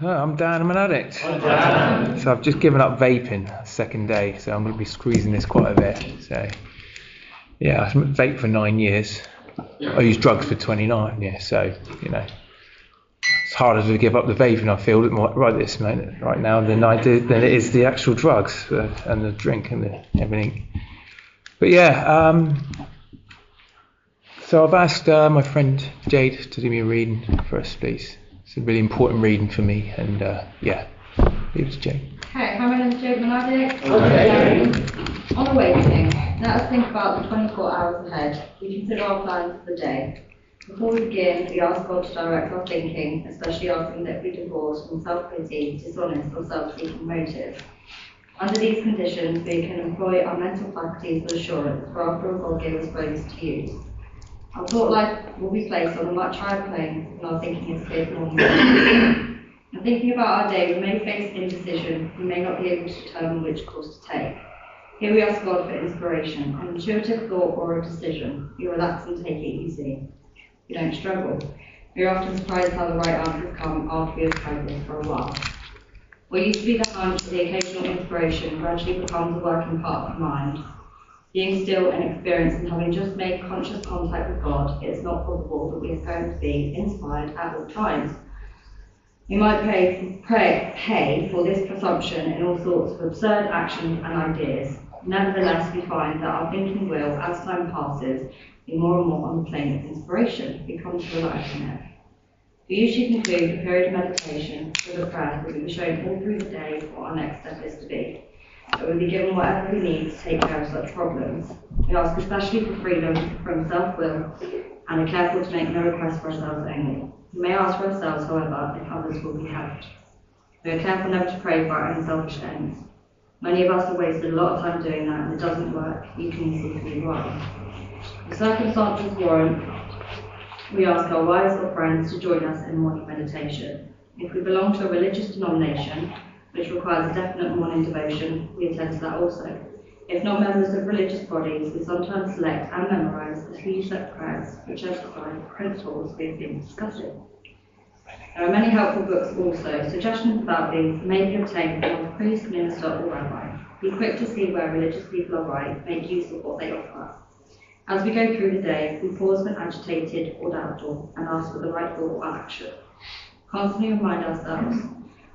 I'm Dan, I'm an addict. I'm Dan. So I've just given up vaping second day, so I'm going to be squeezing this quite a bit. So yeah, I vaped for 9 years. I used drugs for 29, yeah, so you know. It's harder to give up the vaping, I feel, right now than it is the actual drugs and the drink and everything. But yeah, so I've asked my friend Jade to do me a reading for us, please. It's a really important reading for me, and yeah, leave it to Jade. Okay, my name is Jade, I'm an addict. On awakening, let us think about the 24 hours ahead. We consider our plans for the day. Before we begin, we ask God to direct our thinking, especially asking that we divorce from self-pity, dishonest or self-seeking motives. Under these conditions, we can employ our mental faculties with assurance, for after all, God gave us brains to use. Our thought life will be placed on a much higher plane than our thinking is capable of. In thinking about our day, we may face indecision, we may not be able to determine which course to take. Here we ask God for inspiration, an intuitive thought or a decision. We relax and take it easy. We don't struggle. We are often surprised how the right answers come after we have tried this for a while. What used to be the hunch or the occasional inspiration gradually becomes a working part of the mind. Being still and experienced and having just made conscious contact with God, it is not possible that we are going to be inspired at all times. We might pay for this presumption in all sorts of absurd actions and ideas. Nevertheless, we find that our thinking will, as time passes, be more and more on the plane of inspiration. We come to rely on it. We usually conclude a period of meditation with a prayer that we be shown all through the day what our next step is to be. That we'll be given whatever we need to take care of such problems. We ask especially for freedom from self-will and are careful to make no request for ourselves only. We may ask for ourselves, however, if others will be helped. We are careful never to pray for our own selfish ends. Many of us have wasted a lot of time doing that, and it doesn't work. You can easily be wrong. If circumstances warrant, we ask our wives or friends to join us in morning meditation. If we belong to a religious denomination, which requires a definite morning devotion, we attend to that also. If not members of religious bodies, we sometimes select and memorize a few set prayers which emphasize the principles we have been discussing. There are many helpful books also. Suggestions about these may be obtained from a priest, minister, or rabbi. Be quick to see where religious people are right, make use of what they offer us. As we go through the day, we pause when agitated or doubtful and ask for the right thought or action. Constantly remind ourselves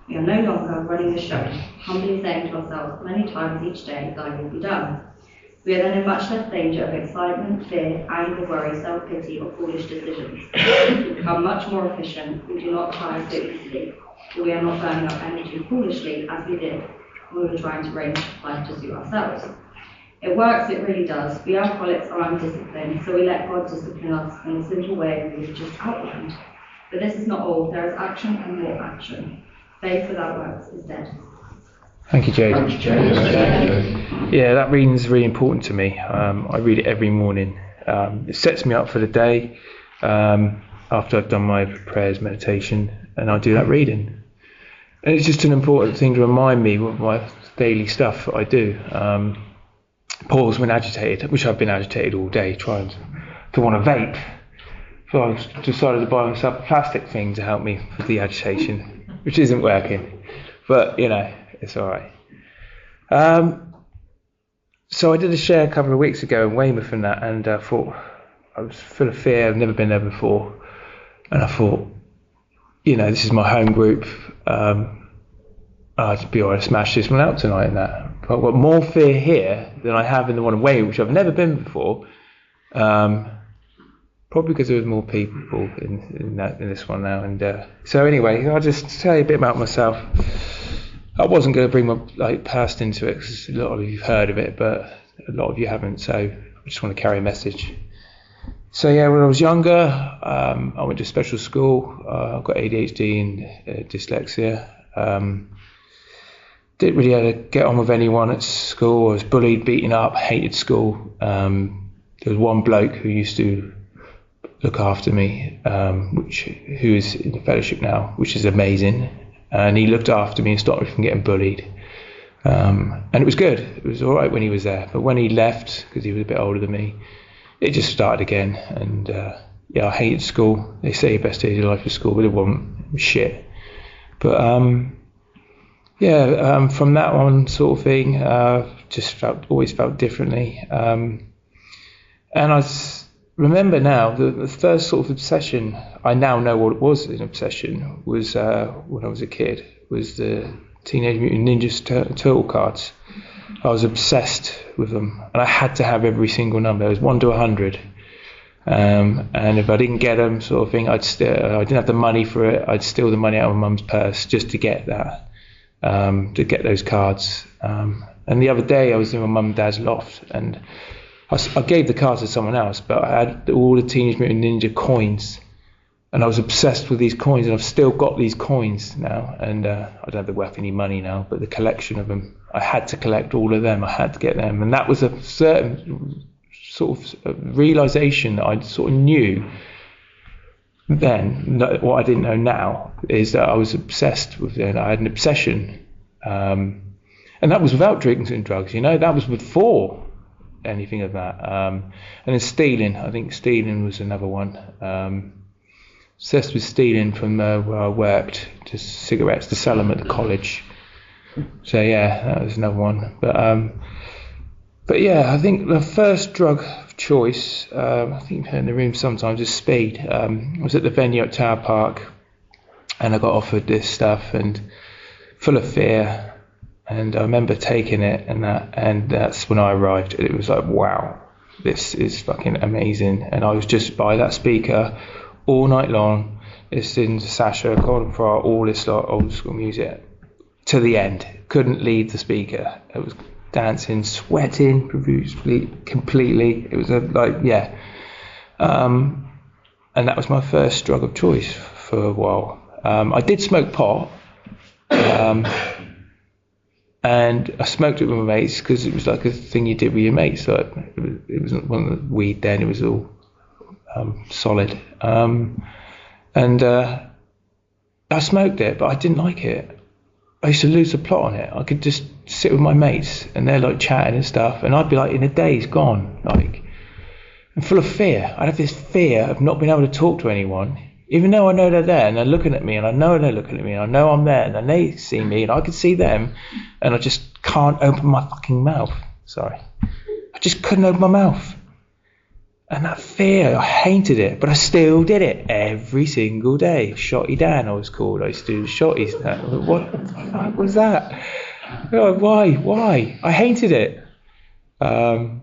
we are no longer running the show, humbly saying to ourselves many times each day, thy will be done. We are then in much less danger of excitement, fear, anger, worry, self-pity, or foolish decisions. We become much more efficient, we do not tire so easily, we are not burning up energy foolishly as we did when we were trying to arrange life to suit ourselves. It works, it really does. We alcoholics are undisciplined, so we let God discipline us in the simple way we have just outlined. But this is not all, there is action and more action. Faith without works is dead. Thank you, Jade. Yeah, that reading is really important to me. I read it every morning. It sets me up for the day after I've done my prayers, meditation, and I do that reading. And it's just an important thing to remind me of my daily stuff that I do. Pause when agitated, which I've been agitated all day, trying to want to vape. So I decided to buy myself a plastic thing to help me with the agitation, which isn't working. But, you know, it's all right. So I did a share a couple of weeks ago in Weymouth and that, and I thought, I was full of fear, I've never been there before. And I thought, you know, this is my home group. I'd be able to smash this one out tonight and that. But I've got more fear here than I have in the one in Weymouth, which I've never been before. Probably because there was more people in this one now. And so anyway, I'll just tell you a bit about myself. I wasn't going to bring my past into it because a lot of you have heard of it, but a lot of you haven't. So I just want to carry a message. So yeah, when I was younger, I went to special school. I've got ADHD and dyslexia. Didn't really have to get on with anyone at school. I was bullied, beaten up, hated school. There was one bloke who used to look after me, who is in the fellowship now, which is amazing. And he looked after me and stopped me from getting bullied. And it was good. It was all right when he was there. But when he left, because he was a bit older than me, it just started again. And yeah, I hated school. They say your best days of your life is school, but it wasn't. It was shit. But from that on sort of thing, always felt differently. And remember now the first sort of obsession, I now know what it was, an obsession, was when I was a kid, was the Teenage Mutant Ninja Turtle cards. I was obsessed with them, and I had to have every single number. It was 1 to 100. And if I didn't get them, sort of thing, I didn't have the money for it. I'd steal the money out of my mum's purse just to get that, to get those cards. And the other day, I was in my mum and dad's loft, and I gave the cards to someone else, but I had all the Teenage Mutant Ninja coins, and I was obsessed with these coins, and I've still got these coins now. And I don't have the worth any money now, but the collection of them, I had to collect all of them. I had to get them, and that was a certain sort of realization that I sort of knew then. What I didn't know now is that I was obsessed with it. I had an obsession, and that was without drinking and drugs. That was before anything of that. And then stealing. I think stealing was another one. Obsessed with stealing from where I worked, just cigarettes to sell them at the college. So yeah, that was another one. But yeah, I think the first drug of choice, I think in the room sometimes, is speed. I was at the venue at Tower Park, and I got offered this stuff, and full of fear. And I remember taking it, and that's when I arrived. It was like, wow, this is fucking amazing. And I was just by that speaker all night long, listening to Sasha, Golden Fry, all this like old school music to the end. Couldn't leave the speaker. It was dancing, sweating profusely, completely. It was and that was my first drug of choice for a while. I did smoke pot, and I smoked it with my mates because it was like a thing you did with your mates. Like it wasn't one of the weed then; it was all solid. And I smoked it, but I didn't like it. I used to lose the plot on it. I could just sit with my mates, and they're like chatting and stuff, and I'd be like, in a daze, gone, like, and full of fear. I'd have this fear of not being able to talk to anyone, even though I know they're there and they're looking at me, and I know they're looking at me, and I know I'm there, and then they see me, and I can see them, and I just can't open my fucking mouth. Sorry, I just couldn't open my mouth. And that fear, I hated it, but I still did it every single day. Shotty Dan, I was called. I used to do the shotties. What the fuck was that? Oh, why? I hated it. And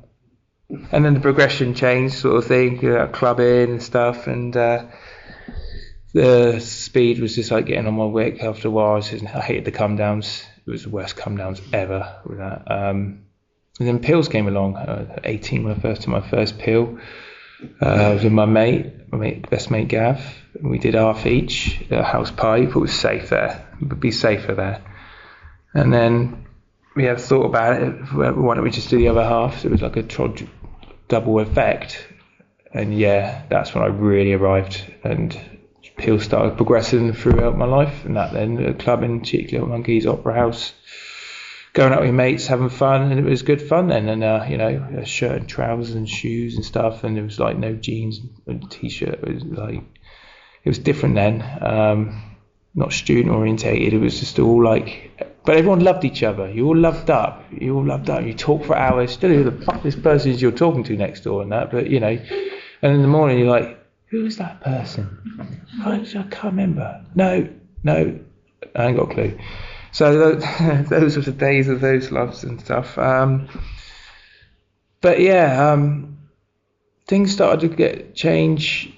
then the progression changed, sort of thing, clubbing and stuff. And the speed was just like getting on my wick after a while. I hated the come downs. It was the worst come downs ever with that. And then pills came along. 18 when I first took my first pill. I was with my best mate Gav. And we did half each at a house party. But it was safe there. It would be safer there. And then we had thought about it. Why don't we just do the other half? So it was like a double effect. And yeah, that's when I really arrived. And pills started progressing throughout my life. And that then clubbing, Cheeky Little Monkeys, Opera House. Going out with mates, having fun, and it was good fun then. And a shirt and trousers and shoes and stuff, and it was like no jeans and t-shirt. It was different then. Not student orientated. It was just all like, but everyone loved each other. You all loved up. You talk for hours. Still, who the fuck this person is you're talking to next door and that. But and in the morning you're like, who's that person? I can't remember. No, I ain't got a clue. So those were the days of those loves and stuff. But yeah, things started to change.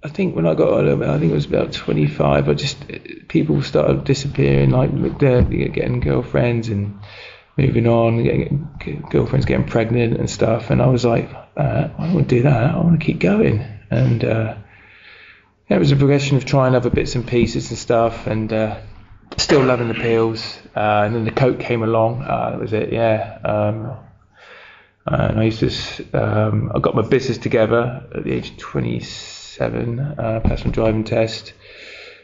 I think when I got a little bit, I think it was about 25. People started disappearing, like getting girlfriends and moving on, getting girlfriends getting pregnant and stuff. And I was like, I don't want to do that. I want to keep going. And it was a progression of trying other bits and pieces and stuff, and still loving the pills. And then the coke came along. That was it. Yeah. And I used to. I got my business together at the age of 27. Passed my driving test,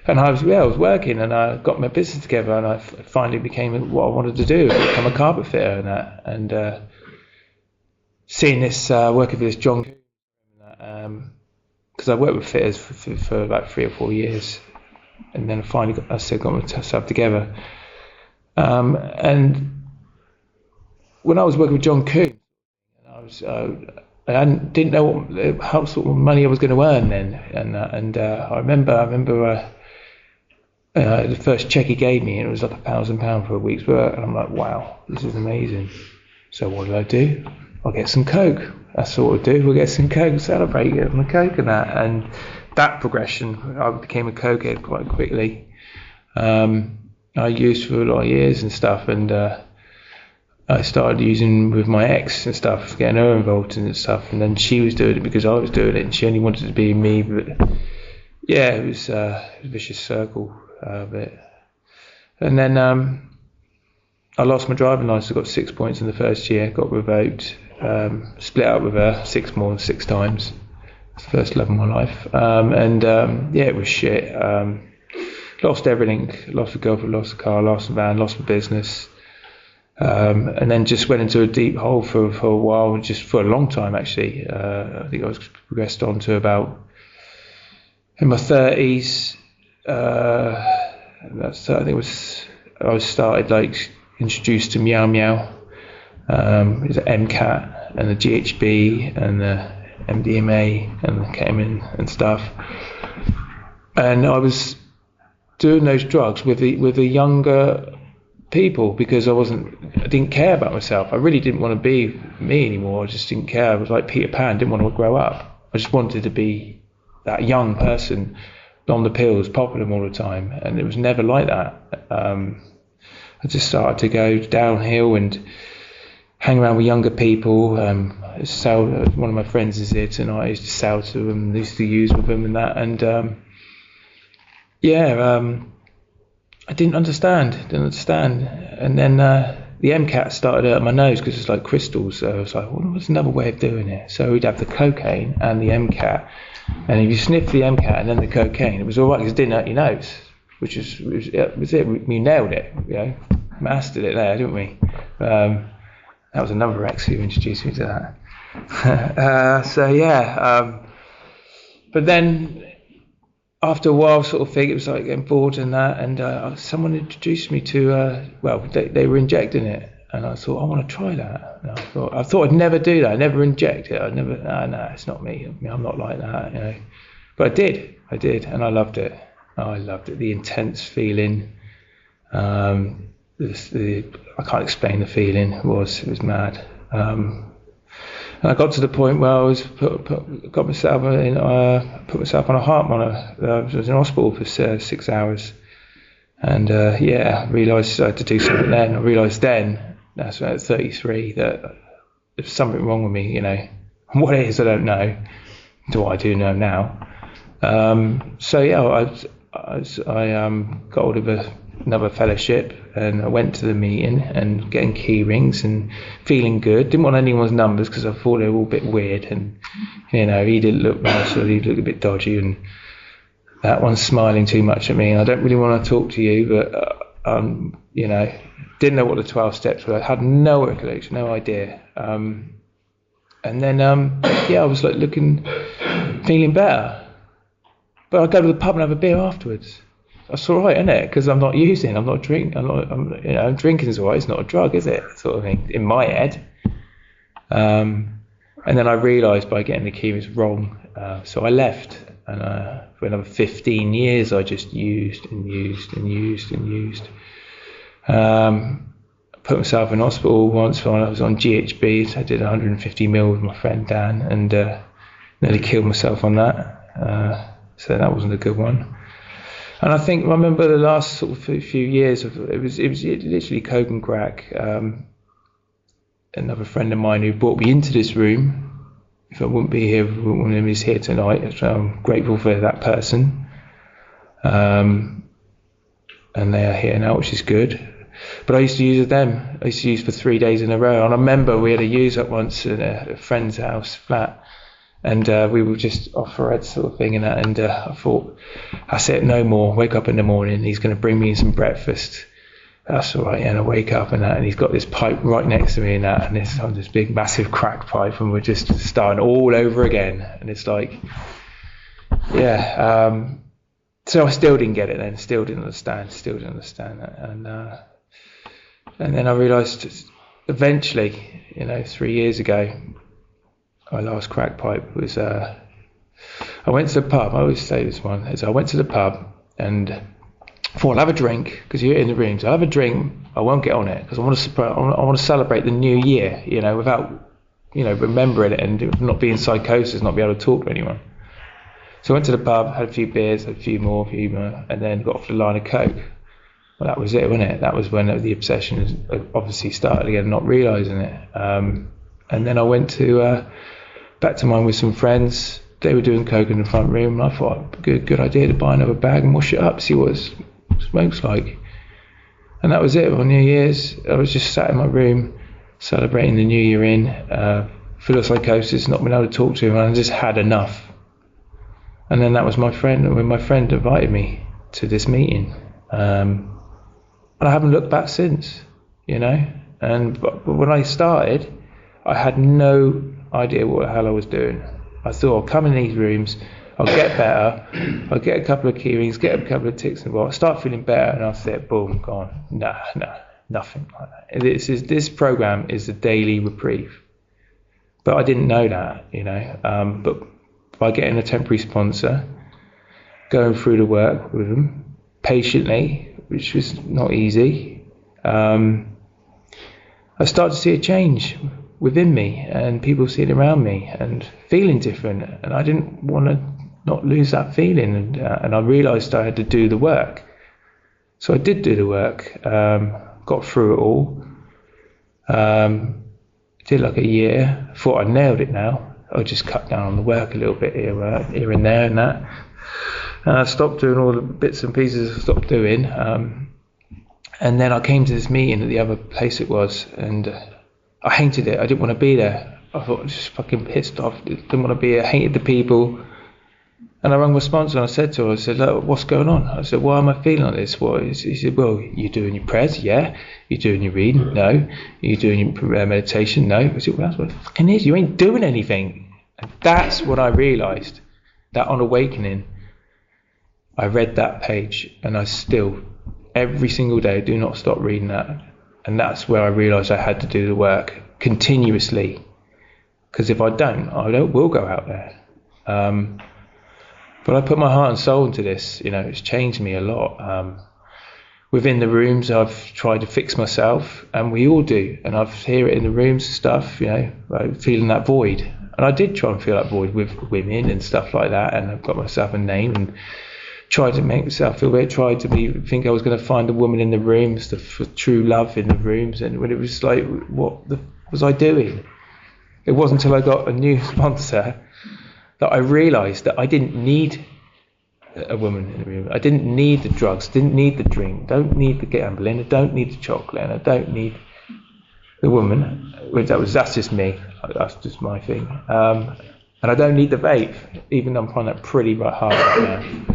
and I was working, and I got my business together, and I finally became what I wanted to do, become a carpet fitter and that. And seeing this, working for this John, because I worked with fitters for about 3 or 4 years, and then finally got myself together. And when I was working with John Coon, I didn't know how sort of money I was going to earn then, and I remember the first check he gave me, and it was like £1,000 for a week's work, and I'm like, wow, this is amazing. So what do? I'll get some Coke. That's what we'll do. We'll get some Coke, celebrate, get some Coke and that. And that progression, I became a cokehead quite quickly. I used for a lot of years and stuff, and I started using with my ex and stuff, getting her involved in stuff, and then she was doing it because I was doing it, and she only wanted to be me. But yeah, it was a vicious circle of it. And then I lost my driving license. I got 6 points in the first year, got revoked, split up with her 6 times. It's the first love of my life. Yeah, it was shit. Lost everything. Lost a girlfriend, lost a car, lost a van, lost my business. And then just went into a deep hole for a while, just for a long time actually. I think I was progressed on to about in my 30s. I was started like introduced to Meow Meow. It was an MCAT and the GHB and the MDMA and the ketamine and stuff. And I was doing those drugs with the younger people because I didn't care about myself. I really didn't want to be me anymore. I just didn't care. I was like Peter Pan, didn't want to grow up. I just wanted to be that young person on the pills, popping them all the time, and it was never like that. I just started to go downhill and hang around with younger people. One of my friends is here tonight. I used to sell to them, used to use with them and that, and I didn't understand. And then the MCAT started hurting my nose because it's like crystals. So I was like, well, what's another way of doing it? So we'd have the cocaine and the MCAT. And if you sniff the MCAT and then the cocaine, it was all right because it didn't hurt your nose, which was it. We nailed it, mastered it there, didn't we? That was another ex who introduced me to that. But then after a while, sort of thing, it was like getting bored and that, and someone introduced me to, they were injecting it, and I thought, I want to try that. And I thought I'd never do that. I'd never inject it. No, it's not me. I'm not like that, But I did, and I loved it. I loved it. The intense feeling. I can't explain the feeling. It was mad. And I got to the point where I was put myself on a heart monitor. I was in hospital for 6 hours, and I realised I had to do something. Then I realised that's when I was 33, that there's something wrong with me. What it is I don't know. Do I do know now? I got hold of another fellowship, and I went to the meeting and getting key rings and feeling good. Didn't want anyone's numbers because I thought they were all a bit weird, and he didn't look nice, or he looked a bit dodgy, and that one's smiling too much at me, and I don't really want to talk to you, but didn't know what the 12 steps were. I had no recollection, no idea. And then I was like feeling better, but I'd go to the pub and have a beer afterwards. That's all right, isn't it? Because I'm not drinking. Drinking's all right. It's not a drug, is it? Sort of thing in my head. And then I realised by getting the key was wrong, so I left. And for another 15 years, I just used. Put myself in hospital once when I was on GHB. So I did 150 ml with my friend Dan, and nearly killed myself on that. So that wasn't a good one. And I remember the last sort of few years of it was literally coke and crack. Another friend of mine who brought me into this room. If I wouldn't be here, one of them is here tonight. So I'm grateful for that person. And they are here now, which is good. But I used to use them. I used to use for 3 days in a row. And I remember we had a use up once in a friend's house flat. And we were just off for a sort of thing and that, and I thought, that's it, no more. Wake up in the morning, he's going to bring me some breakfast. That's all right. And I wake up and that, and he's got this pipe right next to me and that, and it's on this big massive crack pipe, and we're just starting all over again. And it's like, So I still didn't get it then, still didn't understand that. And then I realised eventually, 3 years ago, my last crack pipe was, I went to the pub. I always say this one, I went to the pub and thought I'll have a drink, because you're in the rooms, I'll have a drink, I won't get on it, because I want to celebrate the new year, without, remembering it and not being psychosis, not be able to talk to anyone. So I went to the pub, had a few beers, had a few more, and then got off the line of coke. Well, that was it, wasn't it? That was when the obsession obviously started again, not realising it. And then I went back to mine with some friends. They were doing coke in the front room, and I thought, good idea to buy another bag and wash it up, see what smoke's like. And that was it. On New Year's, I was just sat in my room celebrating the New Year in, full of psychosis, not being able to talk to him, and I just had enough. And then that was my friend, when my friend invited me to this meeting. And I haven't looked back since, but when I started, I had no idea what the hell I was doing. I thought, I'll come in these rooms, I'll get better, I'll get a couple of key rings, get a couple of ticks in the box, start feeling better, and I'll say, boom, gone. No, nothing like that. This program is a daily reprieve. But I didn't know that, but by getting a temporary sponsor, going through the work with them patiently, which was not easy, I started to see a change within me, and people seeing around me and feeling different, and I didn't want to not lose that feeling, and I realised I had to do the work. So I did do the work, got through it all, did like a year, thought I nailed it now. I just cut down on the work a little bit here and there and that. And I stopped doing all the bits and pieces I stopped doing. And then I came to this meeting at the other place it was, and I hated it. I didn't want to be there. I thought I was just fucking pissed off. Didn't want to be here. I hated the people. And I rang my sponsor and I said to her, I said, look, what's going on? I said, why am I feeling like this? He said, well, you're doing your prayers? Yeah. You're doing your reading? No. You're doing your meditation? No. I said, well, that's what it fucking is. You ain't doing anything. And that's what I realised. That on awakening, I read that page, and I still, every single day, do not stop reading that. And that's where I realised I had to do the work continuously. Because if I don't, will go out there. But I put my heart and soul into this. It's changed me a lot. Within the rooms, I've tried to fix myself, and we all do. And I hear it in the rooms and stuff, like feeling that void. And I did try and feel that void with women and stuff like that. And I've got myself a name and tried to make myself feel better. Tried to think I was going to find a woman in the rooms, for true love in the rooms. And when it was like, what was I doing? It wasn't until I got a new sponsor that I realised that I didn't need a woman in the room. I didn't need the drugs, didn't need the drink, don't need the gambling, I don't need the chocolate, and I don't need the woman. That's just me. That's just my thing. And I don't need the vape, even though I'm finding that pretty hard right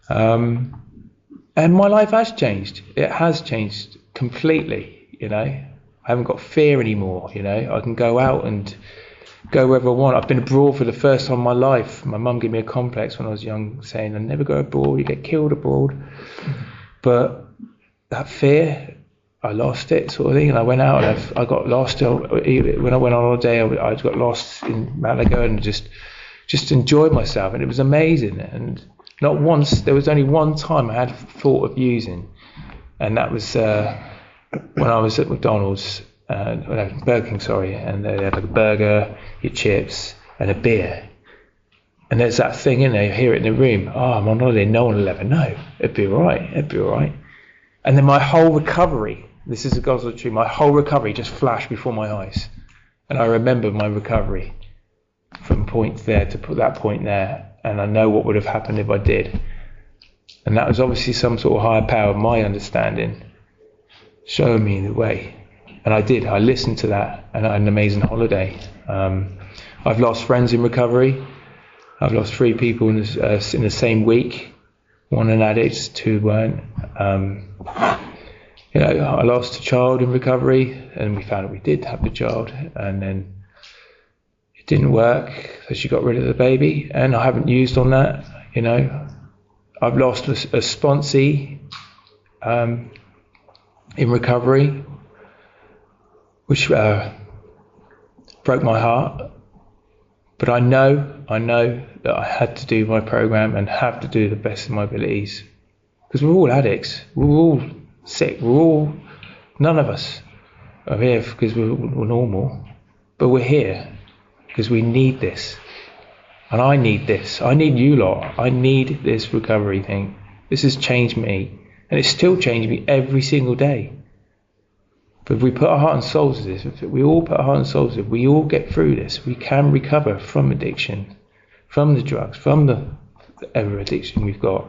now. And my life has changed. It has changed completely. I haven't got fear anymore. I can go out and go wherever I want. I've been abroad for the first time in my life. My mum gave me a complex when I was young, saying I never go abroad, you get killed abroad. But that fear, I lost it, sort of thing. And I went out and I got lost. When I went on holiday, I got lost in Malaga and just enjoyed myself, and it was amazing. And not once, there was only one time I had thought of using, and that was when I was at McDonald's. Burger King, and they had like a burger, your chips, and a beer. And there's that thing in there, you hear it in the room, I'm on holiday, no one will ever know. It'd be all right. And then my whole recovery, this is the gospel truth, my whole recovery just flashed before my eyes. And I remember my recovery from point there to put that point there, and I know what would have happened if I did. And that was obviously some sort of higher power, my understanding, showing me the way. And I did. I listened to that, and I had an amazing holiday. I've lost friends in recovery. I've lost 3 people in the same week. 1 an addict, 2 weren't. I lost a child in recovery, and we found out we did have the child, and then it didn't work, so she got rid of the baby, and I haven't used on that. I've lost a sponsee in recovery, which broke my heart. But I know that I had to do my program and have to do the best of my abilities, because we're all addicts. We're all sick. None of us are here because we're normal, but we're here because we need this. And I need this. I need you lot. I need this recovery thing. This has changed me, and it's still changing me every single day. But if we put our heart and souls to this, if we all put our heart and souls to it, we all get through this. We can recover from addiction, from the drugs, from the ever addiction we've got.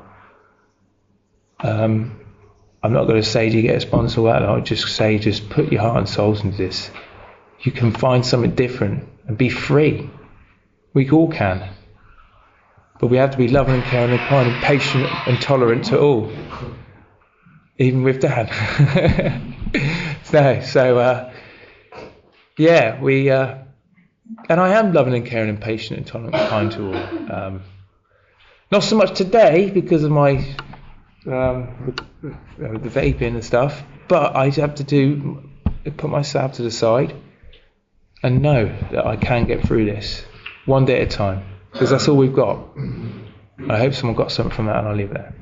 I'm not going to say do you get a sponsor or that. I'll just say just put your heart and souls into this. You can find something different and be free. We all can. But we have to be loving and caring and kind and patient and tolerant to all. Even with Dad. And I am loving and caring and patient and tolerant and kind to all. Not so much today because of my the vaping and stuff, but I have to put myself to the side and know that I can get through this one day at a time, because that's all we've got. I hope someone got something from that, and I'll leave it there.